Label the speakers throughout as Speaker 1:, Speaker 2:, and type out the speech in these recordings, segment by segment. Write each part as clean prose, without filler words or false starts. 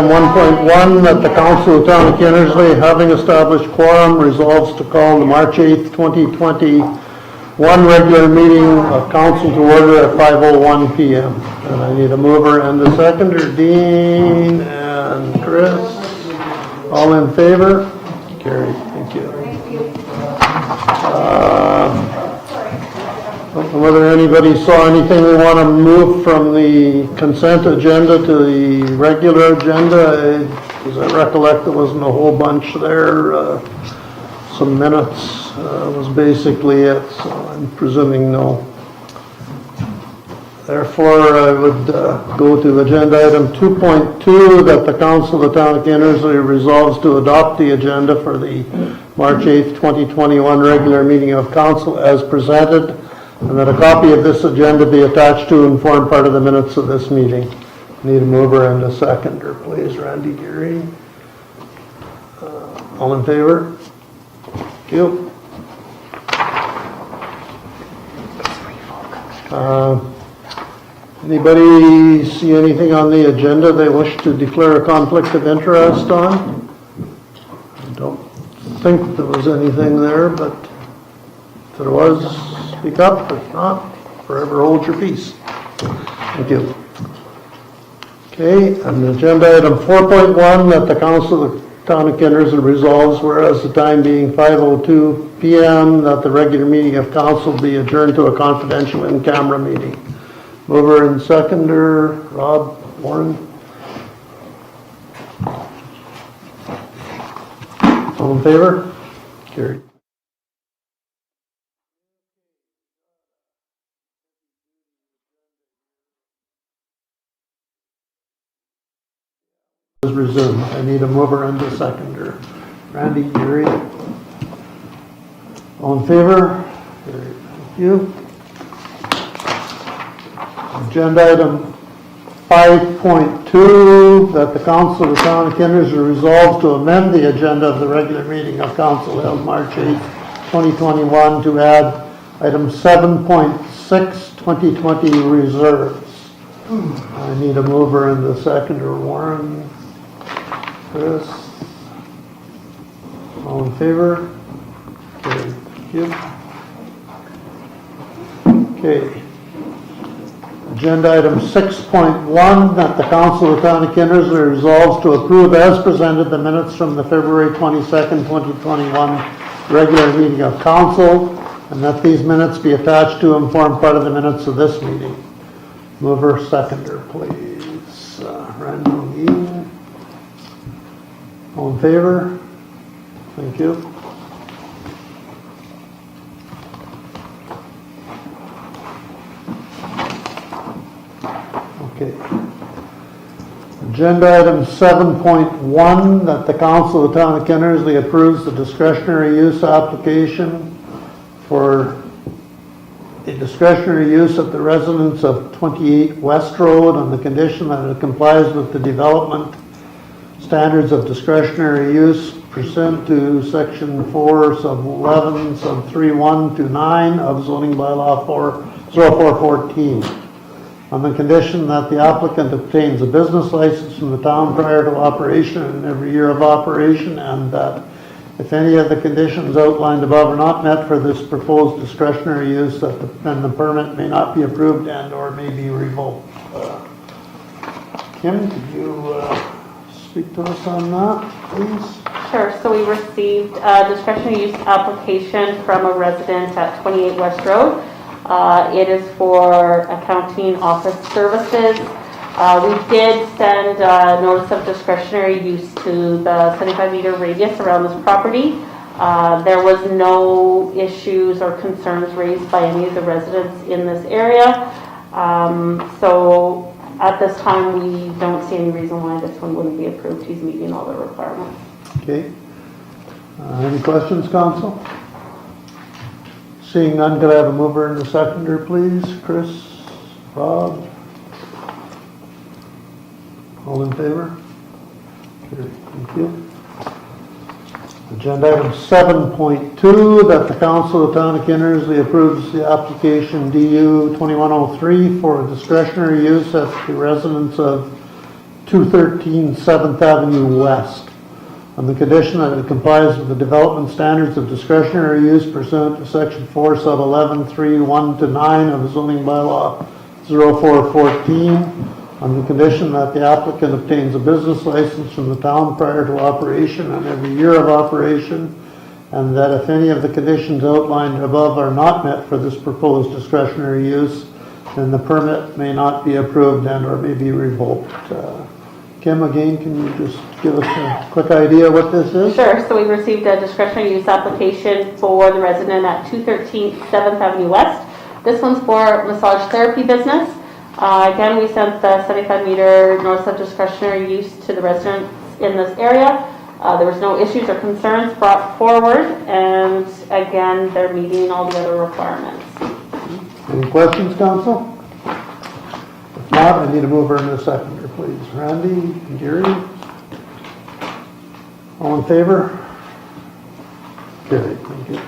Speaker 1: 1.1, that the Council of the Town of Kindersley, having established quorum, resolves to call the March 8th, 2021 regular meeting of council to order at 5:01 p.m. And I need a mover and a seconder. Dean and Chris. All in favor? Carried. Thank you. I don't know whether anybody saw anything we want to move from the consent agenda to the regular agenda. As I recollect, there wasn't a whole bunch there. Some minutes was basically it, so I'm presuming no. Therefore, I would go to agenda item 2.2, that the Council of the Town of Kindersley resolves to adopt the agenda for the March 8th, 2021 regular meeting of council as presented, and that a copy of this agenda be attached to and form part of the minutes of this meeting. Need a mover and a seconder, please. Randy Geary. All in favor? Thank you. Anybody see anything on the agenda they wish to declare a conflict of interest on? I don't think there was anything there, but if there was, speak up. If not, forever hold your peace. Thank you. Okay, and agenda item 4.1, that the Council of the Town of Kindersley resolves, whereas the time being 5:02 p.m., that the regular meeting of council be adjourned to a confidential in-camera meeting. Mover and seconder, Rob, Warren. All in favor? Carried. Resume. I need a mover and a seconder. Randy Geary. All in favor? Carried. Thank you. Agenda item 5.2, that the Council of the Town of Kindersley resolves to amend the agenda of the regular meeting of council held March 8th, 2021 to add item 7.6, 2020 reserves. I need a mover and a seconder. Warren. Chris. All in favor? Okay. Thank you. Okay. Agenda item 6.1, that the Council of the Town of Kindersley resolves to approve as presented the minutes from the February 22nd, 2021 regular meeting of council, and that these minutes be attached to and form part of the minutes of this meeting. Mover, seconder, please. Randy Dean. All in favor? Thank you. Okay. Agenda item 7.1, that the Council of the Town of Kindersley approves the discretionary use application for a discretionary use at the residence of 28 West Road on the condition that it complies with the development standards of discretionary use pursuant to section 4 sub 11 sub 3(1) to 9 of zoning bylaw 0414, on the condition that the applicant obtains a business license from the town prior to operation and every year of operation, and that if any of the conditions outlined above are not met for this proposed discretionary use, that then the permit may not be approved and or may be revoked. Kim, could you speak to us on that, please?
Speaker 2: Sure. So we received a discretionary use application from a resident at 28 West Road. It is for accounting office services. We did send a notice of discretionary use to the 75-meter radius around this property. There was no issues or concerns raised by any of the residents in this area. So at this time, we don't see any reason why this one wouldn't be approved. He's meeting all the requirements.
Speaker 1: Okay. Any questions, council? Seeing none, could I have a mover and a seconder, please? Chris, Rob? All in favor? Okay, thank you. Agenda item 7.2, that the Council of the Town of Kindersley approves the application DU 2103 for discretionary use at the residence of 213 7th Avenue West, on the condition that it complies with the development standards of discretionary use pursuant to section 4 sub 11 3 1 to 9 of the zoning bylaw 0414, on the condition that the applicant obtains a business license from the town prior to operation and every year of operation, and that if any of the conditions outlined above are not met for this proposed discretionary use, then the permit may not be approved and or may be revoked. Kim, again, can you just give us a quick idea what this is?
Speaker 2: Sure. So we received a discretionary use application for the resident at 213 7th Avenue West. This one's for massage therapy business. Again, we sent the 75-meter north-south discretionary use to the residents in this area. There was no issues or concerns brought forward, and again, they're meeting all the other requirements.
Speaker 1: Any questions, council? If not, I need a mover and a seconder, please. Randy, Gary? All in favor? Carried, thank you.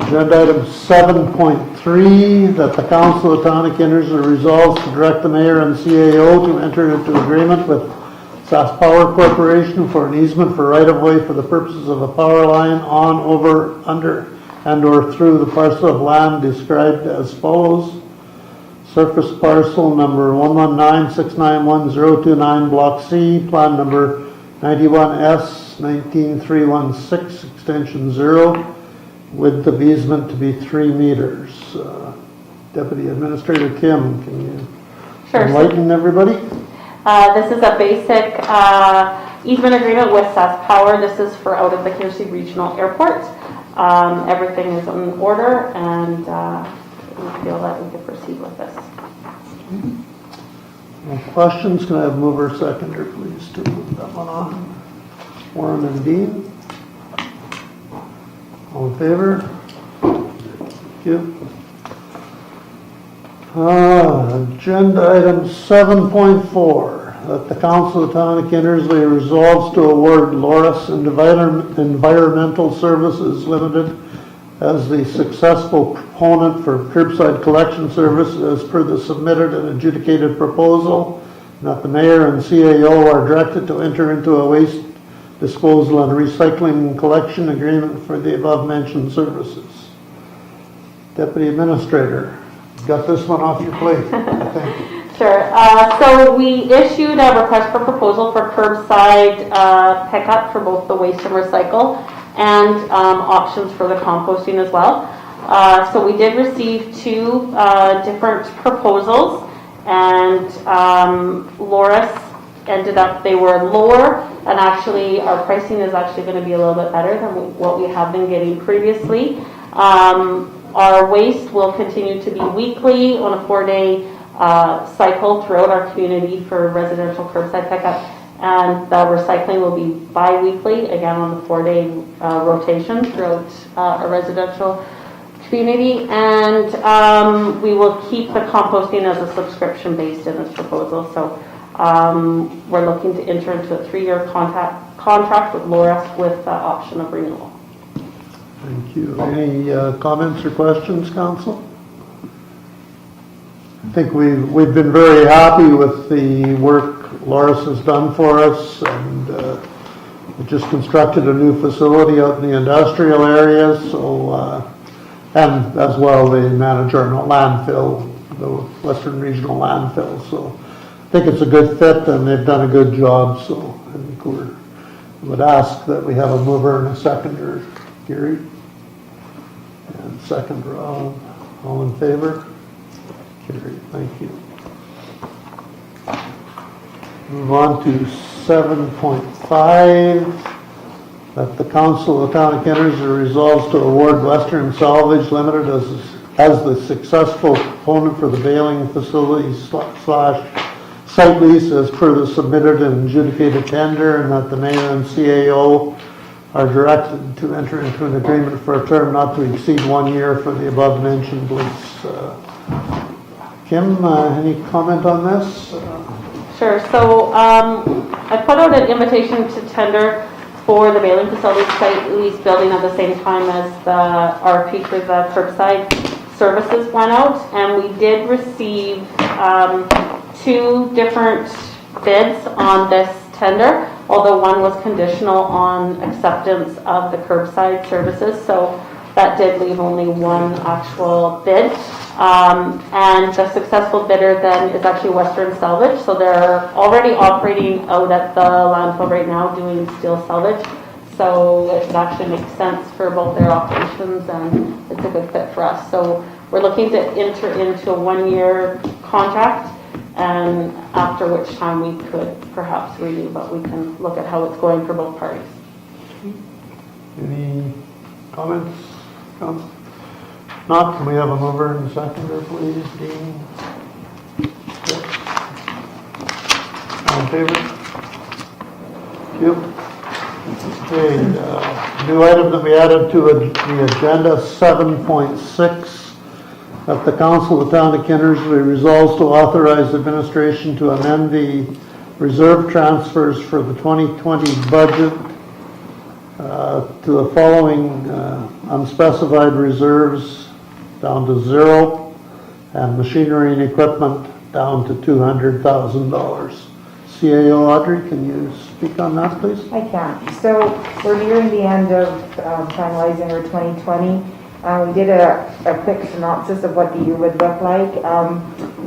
Speaker 1: Agenda item 7.3, that the Council of Town of Kindersley resolves to direct the mayor and CAO to enter into agreement with SAS Power Corporation for an easement for right-of-way for the purposes of a power line on, over, under, and or through the parcel of land described as follows. Surface parcel number 119691029, Block C, plan number 91S 19316, extension 0, width of easement to be 3 meters. Deputy Administrator Kim, can you enlighten everybody?
Speaker 2: This is a basic easement agreement with SAS Power. This is for out of the Kindersley Regional Airport. Everything is in order, and we feel that we can proceed with this.
Speaker 1: No questions? Can I have a mover seconder, please, to move that one on? Warren and Dean. All in favor? Thank you. Agenda item 7.4, that the Council of the Town of Kindersley resolves to award Loris Environmental Services Limited as the successful proponent for curbside collection service as per the submitted and adjudicated proposal, and that the mayor and CAO are directed to enter into a waste disposal and recycling and collection agreement for the above mentioned services. Deputy Administrator, got this one off your plate. Thank you.
Speaker 2: Sure. So we issued a request for proposal for curbside pickup for both the waste and recycle, and options for the composting as well. So we did receive 2 different proposals, and Loris ended up, they were lower, and actually our pricing is actually going to be a little bit better than what we have been getting previously. Our waste will continue to be weekly on a 4-day cycle throughout our community for residential curbside pickup, and the recycling will be bi-weekly, again on the 4-day rotation throughout a residential community, and we will keep the composting as a subscription based in this proposal. So we're looking to enter into a 3-year contract with Loris with the option of renewal.
Speaker 1: Thank you. Any comments or questions, Council? I think we've been very happy with the work Loris has done for us, and we just constructed a new facility out in the industrial area, so and as well they manage our landfill, the Western Regional Landfill. So I think it's a good fit, and they've done a good job. So I think we would ask that we have a mover and a seconder. Gary? And second, Rob. All in favor? Carried. Thank you. Move on to 7.5. That the Council of the Town of Kindersley resolves to award Western Salvage Limited as the successful proponent for the baling facility / site lease as per the submitted and adjudicated tender, and that the mayor and CAO are directed to enter into an agreement for a term not to exceed 1 year for the above mentioned lease. Kim, any comment on this?
Speaker 2: Sure. So I put out an invitation to tender for the baling facility site lease building at the same time as the RFP for the curbside services went out, and we did receive 2 different bids on this tender, although one was conditional on acceptance of the curbside services, so that did leave only one actual bid. And the successful bidder then is actually Western Salvage, so they're already operating out at the landfill right now doing steel salvage. So it actually makes sense for both their operations and it's a good fit for us. So we're looking to enter into a 1-year contract, and after which time we could perhaps renew, but we can look at how it's going for both parties.
Speaker 1: Any comments? Not, can we have a mover and a seconder, please, Dean? Yep. All in favor? Thank you. Okay, new item that we added to the agenda, 7.6, that the Council of the Town of Kindersley resolves to authorize administration to amend the reserve transfers for the 2020 budget to the following unspecified reserves down to 0 and machinery and equipment down to $200,000. CAO Audrey, can you speak on that, please?
Speaker 3: I can. So we're nearing the end of finalizing our 2020. We did a quick synopsis of what the year would look like.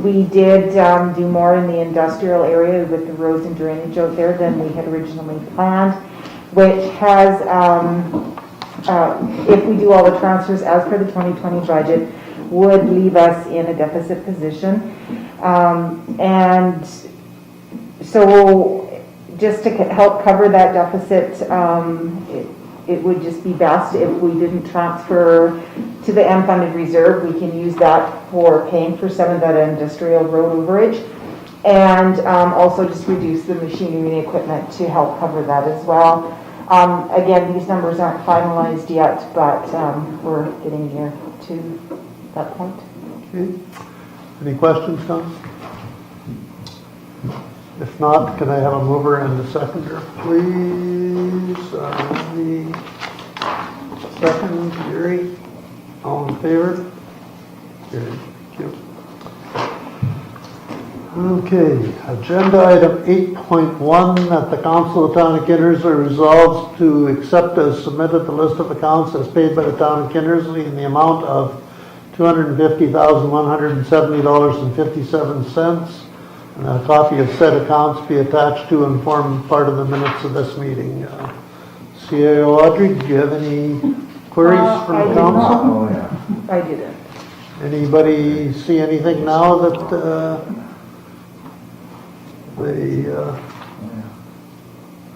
Speaker 3: We did do more in the industrial area with the roads and drainage out there than we had originally planned, which has, if we do all the transfers as per the 2020 budget, would leave us in a deficit position. And so just to help cover that deficit, it would just be best if we didn't transfer to the unfunded reserve. We can use that for paying for some of that industrial road overage, and also just reduce the machinery and equipment to help cover that as well. Again, these numbers aren't finalized yet, but we're getting near to that point.
Speaker 1: Okay. Any questions, Tom? If not, can I have a mover and a seconder, please? The second, Gary. All in favor? Gary, thank you. Okay, agenda item 8.1, that the Council of the Town of Kindersley resolves to accept as submitted the list of accounts as paid by the Town of Kindersley in the amount of $250,170.57. And a copy of said accounts be attached to and form part of the minutes of this meeting. CAO Audrey, did you have any queries from the council?
Speaker 3: Oh, yeah. I didn't.
Speaker 1: Anybody see anything now that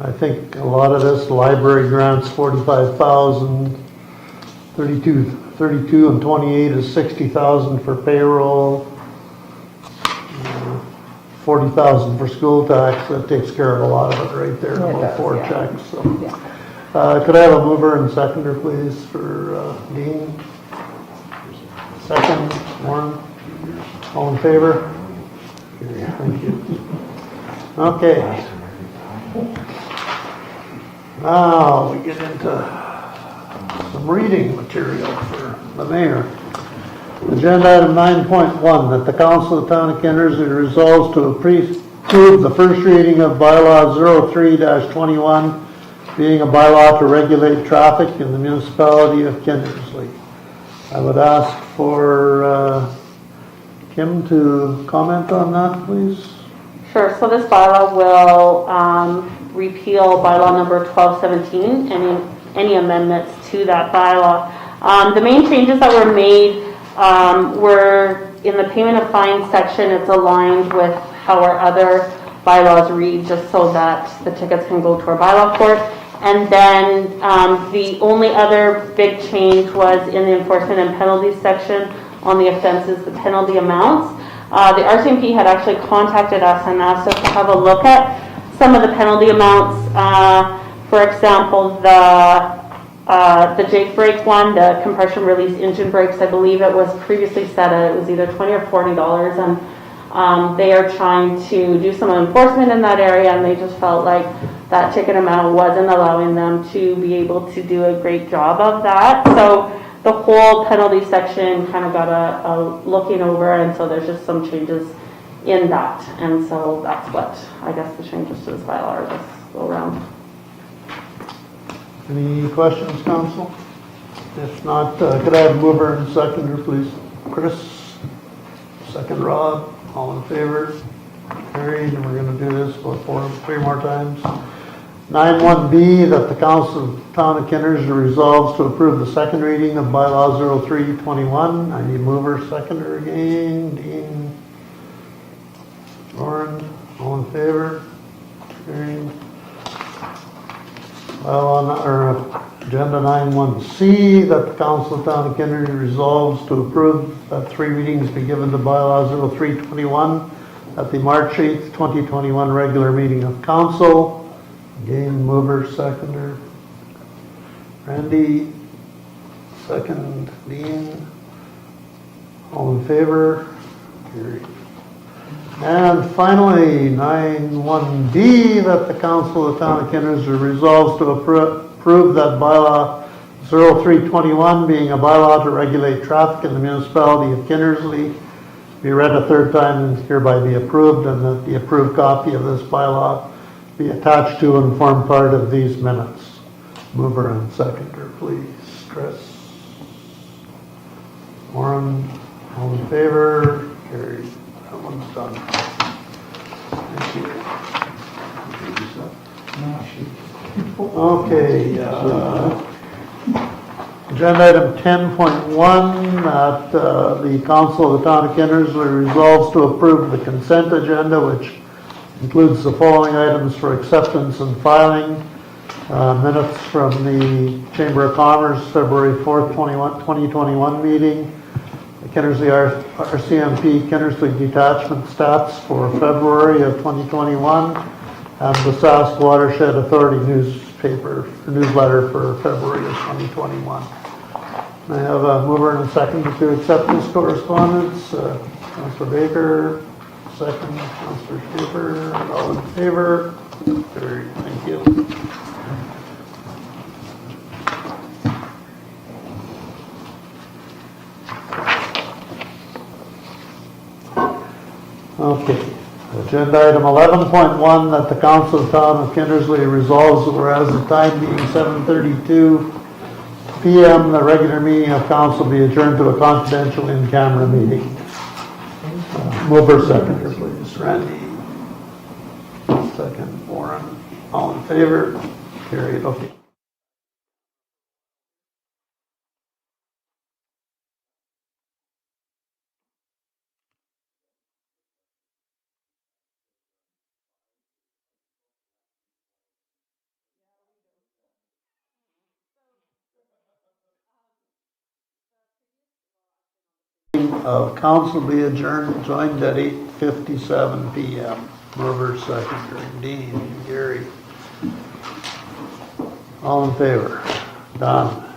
Speaker 1: I think a lot of this library grants 45,000, 32 and 28 is 60,000 for payroll. 40,000 for school tax, that takes care of a lot of it right there,
Speaker 3: Yeah,
Speaker 1: about 4
Speaker 3: yeah.
Speaker 1: checks. So,
Speaker 3: Yeah.
Speaker 1: could I have a mover and seconder, please, for Dean? Second, Warren. All in favor? Thank you. Okay. Now we get into some reading material for the mayor. Agenda item 9.1, that the Council of the Town of Kindersley resolves to approve the first reading of bylaw 03-21, being a bylaw to regulate traffic in the municipality of Kindersley. I would ask for Kim to comment on that, please.
Speaker 2: Sure, so this bylaw will repeal bylaw number 1217, any amendments to that bylaw. The main changes that were made were in the payment of fines section. It's aligned with how our other bylaws read, just so that the tickets can go to our bylaw court. And then the only other big change was in the enforcement and penalties section on the offenses, the penalty amounts. The RCMP had actually contacted us and asked us to have a look at some of the penalty amounts. For example, the Jake brake one, the compression release engine brakes, I believe it was previously set at, it was either $20 or $40, and they are trying to do some enforcement in that area, and they just felt like that ticket amount wasn't allowing them to be able to do a great job of that. So the whole penalty section kind of got a looking over, and so there's just some changes in that. And so that's what, I guess, the changes to this bylaw are this go around.
Speaker 1: Any questions, council? If not, could I have a mover and seconder, please? Chris, second Rob, all in favor? Carried, and we're going to do this about 3 more times. 9.1B, that the Council of the Town of Kindersley resolves to approve the second reading of bylaw 0321. I need mover, seconder again. Dean, Lauren, all in favor? Carried. Agenda 9.1C, that the Council of the Town of Kindersley resolves to approve that 3 readings be given to bylaw 0321 at the March 8th, 2021 regular meeting of council. Again, mover, seconder. Randy, second. Dean, all in favor? Carried. And finally, 9.1D, that the Council of the Town of Kindersley resolves to approve that bylaw 0321, being a bylaw to regulate traffic in the municipality of Kindersley, be read a third time and hereby be approved, and that the approved copy of this bylaw be attached to and form part of these minutes. Mover and seconder, please. Chris. Warren, all in favor? Carried. That one's done. Thank you. Okay. Agenda item 10.1, that the Council of the Town of Kindersley resolves to approve the consent agenda, which includes the following items for acceptance and filing. Minutes from the Chamber of Commerce, February 4th, 2021 meeting. The Kindersley RCMP Kindersley Detachment Stats for February of 2021. And the Sask Watershed Authority newsletter for February of 2021. I have a mover and a seconder to accept this correspondence. Councillor Baker, second. Councillor Schaefer, all in favor? Carried. Thank you. Okay. Agenda item 11.1, that the Council of the Town of Kindersley resolves, whereas the time being 7:32 p.m., the regular meeting of council be adjourned to a confidential in-camera meeting. Mover, seconder, please. Randy. Second. Warren. All in favor? Carried. Okay. Of council be adjourned, joined at 8:57 p.m. Mover, seconder. Dean, Gary. All in favor? Done.